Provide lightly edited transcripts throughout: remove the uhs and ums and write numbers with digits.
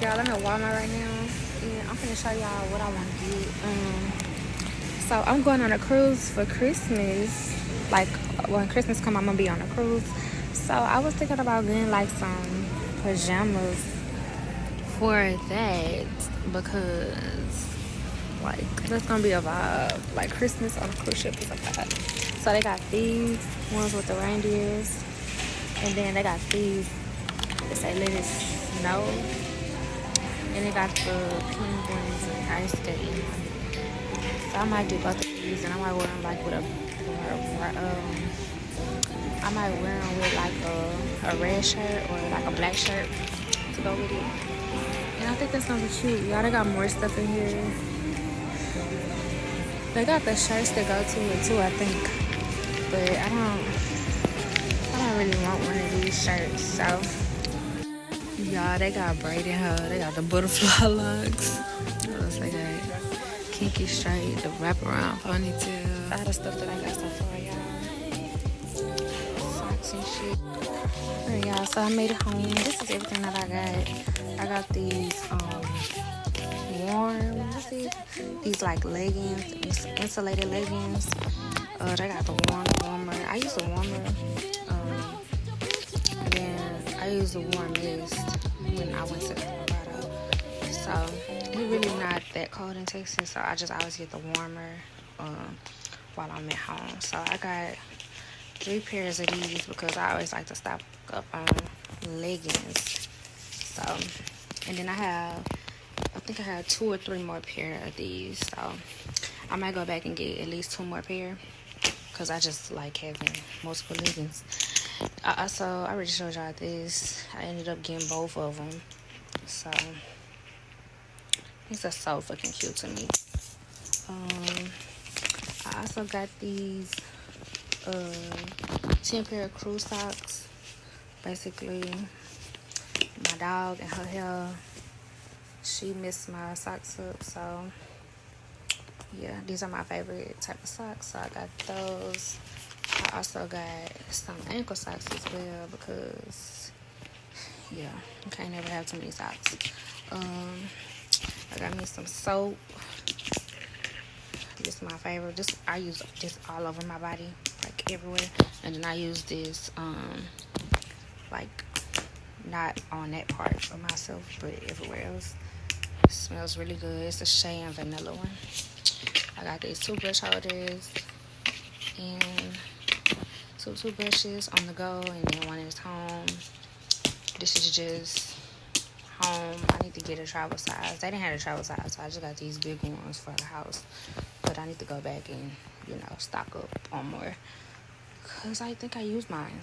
y'all, I'm at Walmart right now, and I'm gonna show y'all what I want to get. So I'm going on a cruise for Christmas. Like when Christmas come, I'm gonna be on a cruise. So I was thinking about getting like some pajamas for that because like that's gonna be a vibe. Like Christmas on a cruise ship is a vibe. So they got these ones with the reindeers, and then they got these that say "Let It Snow," and they got the penguins and ice skating. So I might do both of these, and I might wear them like with I might wear them with like a red shirt or like a black shirt to go with it. And I think that's gonna be cute. Y'all, they got more stuff in here. They got the shirts that go to it too, I think. But I don't really want one of these shirts. So y'all, they got braided hair. They got the butterfly locks. What else they got? Kinky straight, the wraparound ponytail. A lot of stuff that I got so far, y'all. Socks and shit. Alright, y'all, so I made it home. This is everything that I got. I got these these like leggings, insulated leggings. They got the warmer. I use a warmer. And then I use a warm mist when I went to Colorado. So it's really not that cold in Texas, so I just always get the warmer while I'm at home. So I got 3 pairs of these because I always like to stock up on leggings. So, and then I think I have 2 or 3 more pair of these. So I might go back and get at least 2 more pair because I just like having multiple leggings. So I already showed y'all this. I ended up getting both of them. So these are so fucking cute to me. I also got these 10 pair of crew socks. Basically, my dog and her hair, she messed my socks up. So yeah, these are my favorite type of socks. So I got those. I also got some ankle socks as well because yeah, you can't never have too many socks. I got me some soap. This is my favorite. I use this all over my body, like everywhere. And then I use this like not on that part of myself, but everywhere else. It smells really good. It's a shea and vanilla one. I got these toothbrush holders and 2 toothbrushes on the go, and then one is home. This is just home. I need to get a travel size. They didn't have a travel size, so I just got these big ones for the house. But I need to go back and, stock up on more because I think I used mine.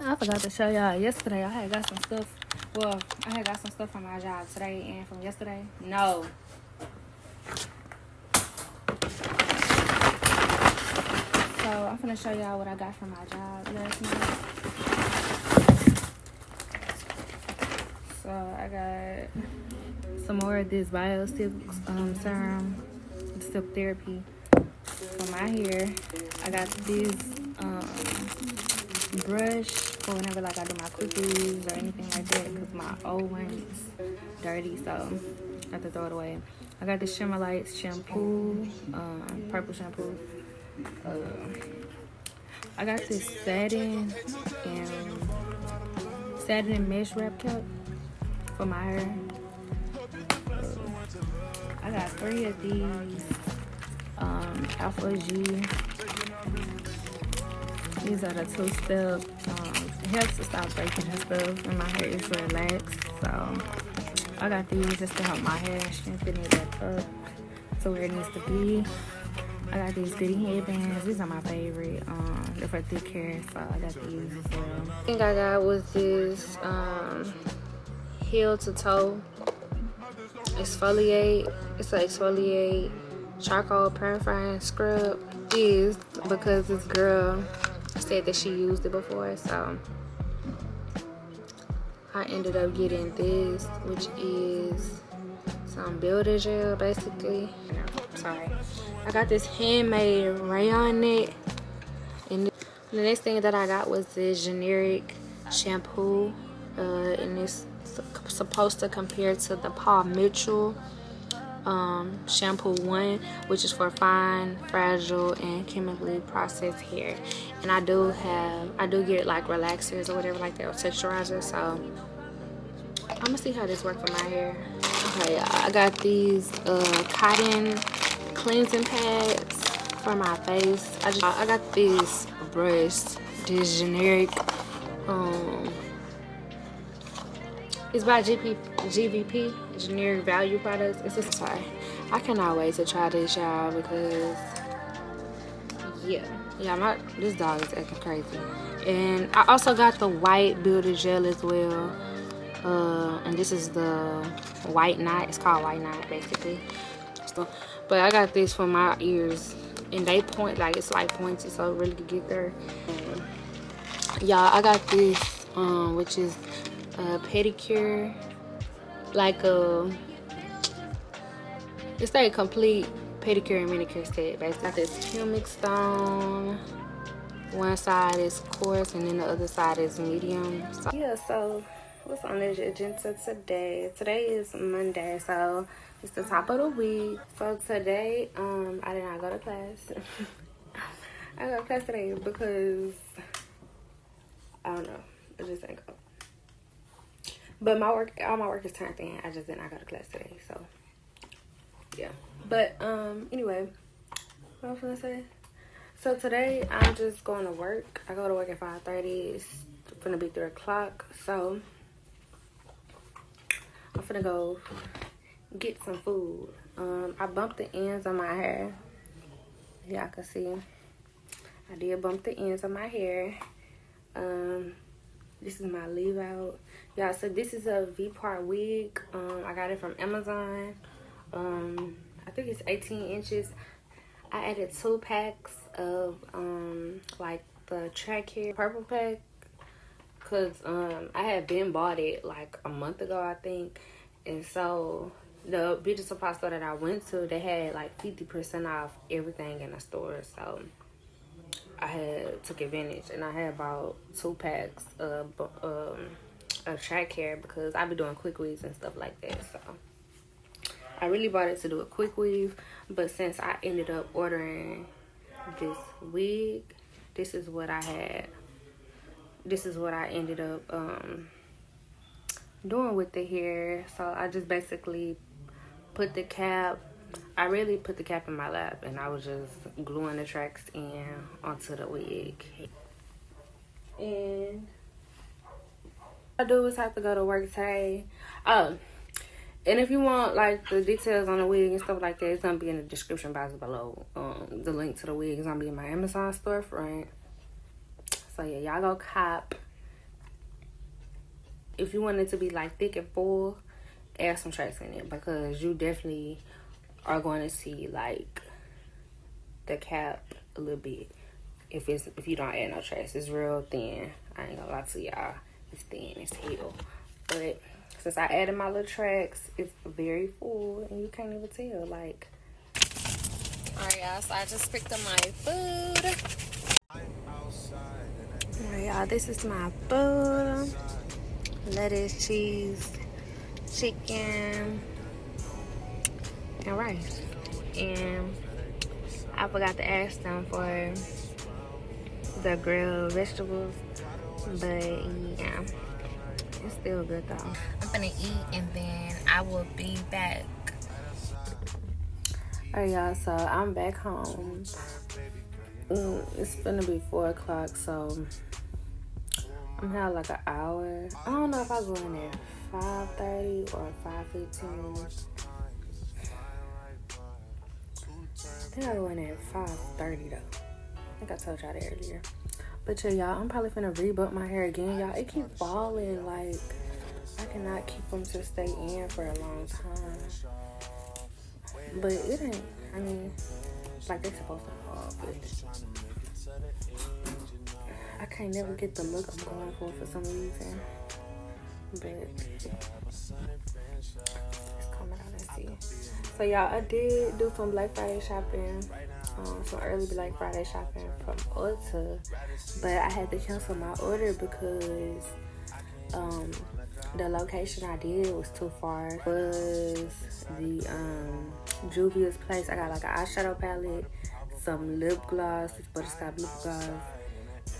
I forgot to show y'all yesterday. I had got some stuff. Well, I had got some stuff from my job today and from yesterday. No. So I'm gonna show y'all what I got from my job last night. So I got some more of this Bio-Silk serum, silk therapy for my hair. I got this brush for whenever like I do my cookies or anything like that because my old one is dirty, so I have to throw it away. I got this Shimmer Lights shampoo, purple shampoo. I got this satin and mesh wrap cap for my hair. I got 3 of these Alpha G. These are the 2-step. It helps to stop breaking and stuff, and my hair is relaxed. So I got these just to help my hair strengthen it back up to where it needs to be. I got these goodie headbands. These are my favorite. They're for thick hair, so I got these as well. I think I got was this heel to toe exfoliate. It's an exfoliate charcoal purifying scrub. Is because this girl said that she used it before, so I ended up getting this, which is some builder gel basically. Sorry. I got this handmade rayon net, and the next thing that I got was this generic shampoo in this supposed to compare to the Paul Mitchell shampoo 1, which is for fine, fragile, and chemically processed hair. And I do get like relaxers or whatever like that, or texturizers. So I'm gonna see how this works for my hair. Okay, I got these cotton cleansing pads for my face. I got these brushes, this generic it's by GVP, Generic Value Products. It's just sorry. I cannot wait to try this, y'all, because yeah, this dog is acting crazy. And I also got the white builder gel as well. And this is the white knot. It's called white knot basically. So, but I got this for my ears, and they point like it's like pointy, so it really could get there. Y'all, I got this which is a pedicure, like it's like a complete pedicure and manicure set. Basically, got this pumic stone. One side is coarse and then the other side is medium. So yeah, so what's on the agenda today? Today is Monday, so it's the top of the week. So today, I did not go to class. I go to class today because I don't know, I just didn't go. But all my work is turned in. I just did not go to class today, so yeah. But anyway, what I was gonna say. So today I'm just going to work. I go to work at 5:30. It's gonna be 3 o'clock. So I'm finna go get some food. I bumped the ends of my hair. Y'all can see. I did bump the ends of my hair. This is my leave out. Y'all, so this is a V-part wig. I got it from Amazon. I think it's 18 inches. I added 2 packs of like the track hair purple pack, because I had been bought it like a month ago, I think. And so the beauty supply store that I went to, they had like 50% off everything in the store. So I had took advantage, and I had about 2 packs of track hair, because I be doing quick weaves and stuff like that. So I really bought it to do a quick weave, but since I ended up ordering this wig, this is what I had. This is what I ended up doing with the hair. So I just basically put the cap. I really put the cap in my lap, and I was just gluing the tracks in onto the wig. And what I do is have to go to work today. Oh, and if you want like the details on the wig and stuff like that, it's gonna be in the description box below. The link to the wig is gonna be in my Amazon storefront. So yeah, y'all go cop. If you want it to be like thick and full, add some tracks in it, because you definitely are going to see like the cap a little bit. If you don't add no tracks, it's real thin. I ain't gonna lie to y'all, it's thin as hell. But since I added my little tracks, it's very full, and you can't even tell. Like, alright, y'all. So I just picked up my food. Alright, y'all. This is my food: lettuce, cheese, chicken, and rice. And I forgot to ask them for the grilled vegetables, but yeah, it's still good though. I'm gonna eat, and then I will be back. Alright, y'all, so I'm back home. It's gonna be 4 o'clock, so I'm gonna have like an hour. I don't know if I go in there 5:30 or 5:15. I think I go in there at 5:30 though. I think I told y'all that earlier. But yeah, y'all, I'm probably finna rebump my hair again. Y'all, it keep falling. Like, I cannot keep them to stay in for a long time. But it ain't, I mean, like they supposed to fall. But I can't never get the look I'm going for some reason. But it's coming out and see. So y'all, I did do some Black Friday shopping. Some early Black Friday shopping from Ulta, but I had to cancel my order because the location I did was too far. It was the Juvia's place. I got like an eyeshadow palette, some lip gloss, butterscotch lip gloss,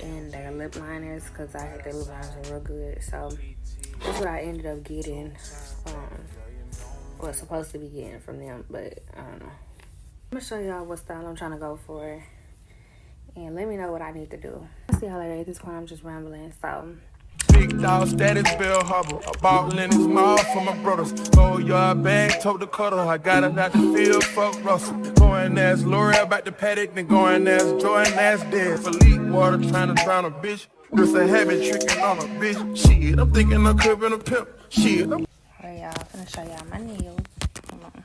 and their lip liners because I heard their lip liners were real good. So that's what I ended up getting. Was supposed to be getting from them, but I don't know. I'm gonna show y'all what style I'm trying to go for, and let me know what I need to do. I'll see y'all later. At this point, I'm just rambling. So. Big dog status, Bill Hubble. I bought in his mouth for my brothers. Go yard bag, tote the cutter. I got it out the field, fuck Russell. Going as L'Oreal back to paddock, then going as Jordan as dead. For leak water, trying to drown a bitch. Just a habit tricking on a bitch. Shit, I'm thinking I'm cribbing a pimp. Shit, I'm. Alright, y'all, I'm gonna show y'all my nails. Hold on.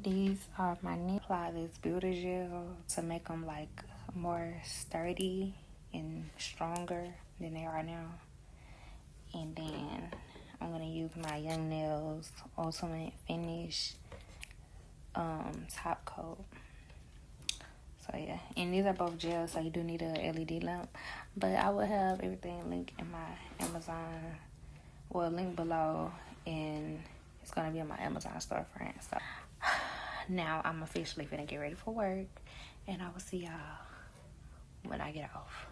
These are my nail. Apply this beauty gel to make them like more sturdy and stronger than they are now. And then I'm gonna use my Young Nails Ultimate Finish top coat. So yeah, and these are both gels, so you do need a LED lamp. But I will have everything linked in my Amazon, well, link below, and it's gonna be on my Amazon storefront. So now I'm officially finna get ready for work, and I will see y'all when I get off.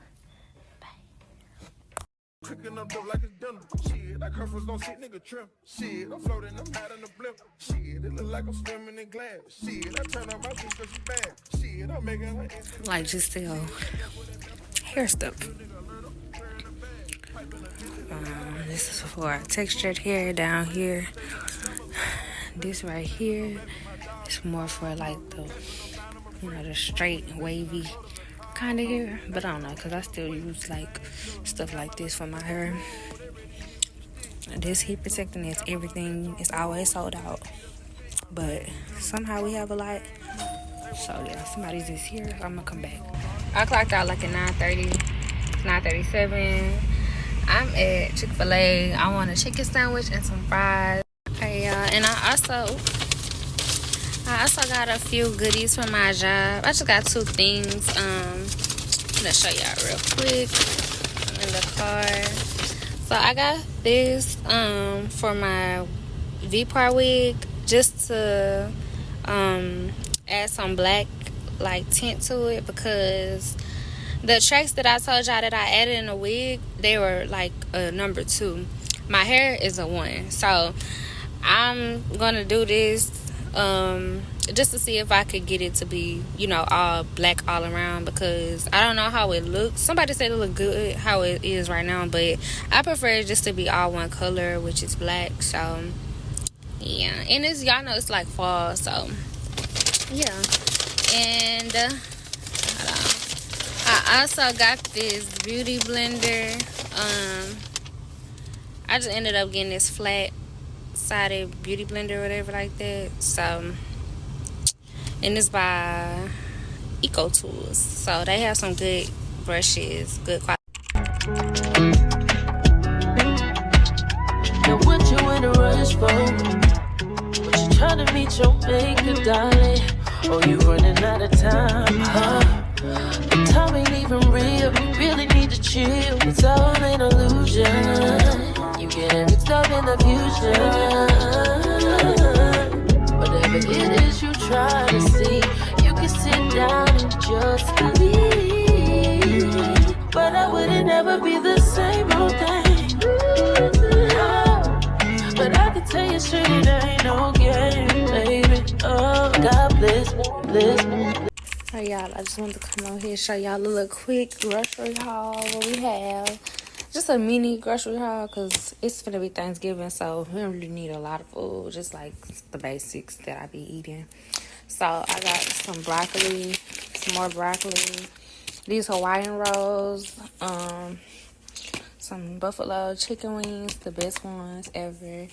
Cooking up dope like it's dinner. Shit, that curse don't sit nigga trim. Shit, I'm floating, I'm out in the blimp. Shit, it look like I'm swimming in glass. Shit, I turn on my bitch cause she bad. Shit, I'm making her like just still hair stuff. This is for textured hair down here. This right here is more for like the, you know, the straight wavy kind of hair, but I don't know, because I still use like stuff like this for my hair. This heat protecting is everything. It's always sold out, but somehow we have a lot. So yeah, somebody's just here. I'm gonna come back. I clocked out like at 9:30, 9:37. I'm at Chick-fil-A. I want a chicken sandwich and some fries. Okay, and I also got a few goodies from my job. I just got 2 things. I'm gonna show y'all real quick. I'm in the car. So I got this for my V-part wig, just to add some black like tint to it, because the tracks that I told y'all that I added in the wig, they were like a number 2. My hair is a 1. So I'm gonna do this just to see if I could get it to be, you know, all black all around, because I don't know how it looks. Somebody said it look good how it is right now, but I prefer it just to be all one color, which is black. So yeah, and it's, y'all know it's like fall, so yeah. And I also got this beauty blender. I just ended up getting this flat sided beauty blender or whatever like that. So, and it's by Eco Tools. So they have some good brushes, good quality. Now what you in a rush for? What you trying to meet your maker, darling? Oh, you running out of time, huh? The time ain't even real, you really need to chill. It's all an illusion. You get mixed up in the fusion. Whatever it is you try to see, you can sit down and just leave. But I wouldn't ever be the same old thing. But I can tell you straight, it ain't no game, baby. Oh, God bless me, bless me. Alright, y'all, I just wanted to come over here and show y'all a little quick grocery haul. What we have, just a mini grocery haul, because it's gonna be Thanksgiving, so we don't really need a lot of food, just like the basics that I be eating. So I got some broccoli, some more broccoli, these Hawaiian rolls, some buffalo chicken wings, the best ones ever.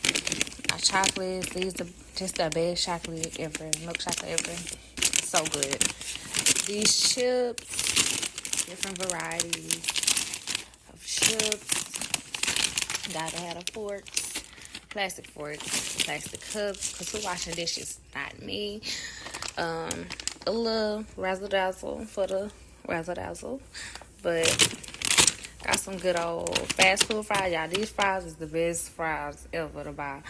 My chocolates, these are just the best chocolate ever, milk chocolate ever. So good. These chips, different varieties of chips. Gotta have the forks, plastic cups, because we're washing dishes, not me. A little razzle dazzle for the razzle dazzle, but Got some good old fast food fries. Y'all, these fries is the best fries ever to buy.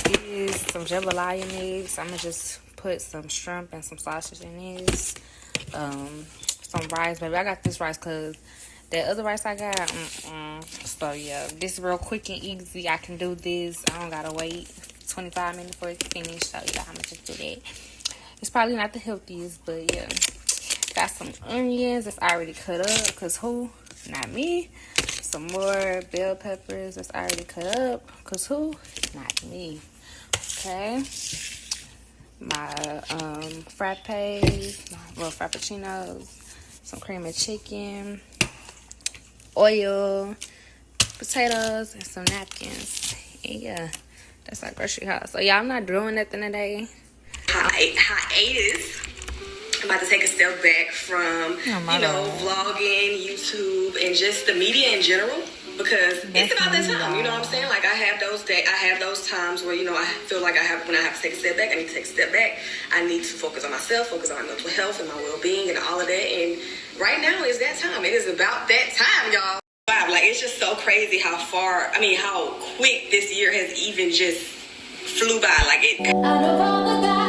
These some jambalaya eggs. I'm gonna just put some shrimp and some sausage in these. Some rice, baby. I got this rice because that other rice I got, so yeah, this is real quick and easy. I can do this. I don't gotta wait 25 minutes for it to finish. So yeah, I'm gonna just do that. It's probably not the healthiest, but yeah. Got some onions that's already cut up, because who? Not me. Some more bell peppers that's already cut up, because who? Not me. Okay. My frappuccinos, some cream of chicken, oil, potatoes, and some napkins. And yeah, that's our grocery haul. So yeah, I'm not doing nothing today. Hiatus. I'm about to take a step back from, vlogging, YouTube, and just the media in general, because it's about that time. You know what I'm saying? Like I have those times where I feel like when I have to take a step back, I need to take a step back. I need to focus on myself, focus on my mental health and my well-being and all of that. And right now is that time. It is about that time, y'all. Wow, like it's just so crazy how quick this year has even just flew by. Like it. Out of all the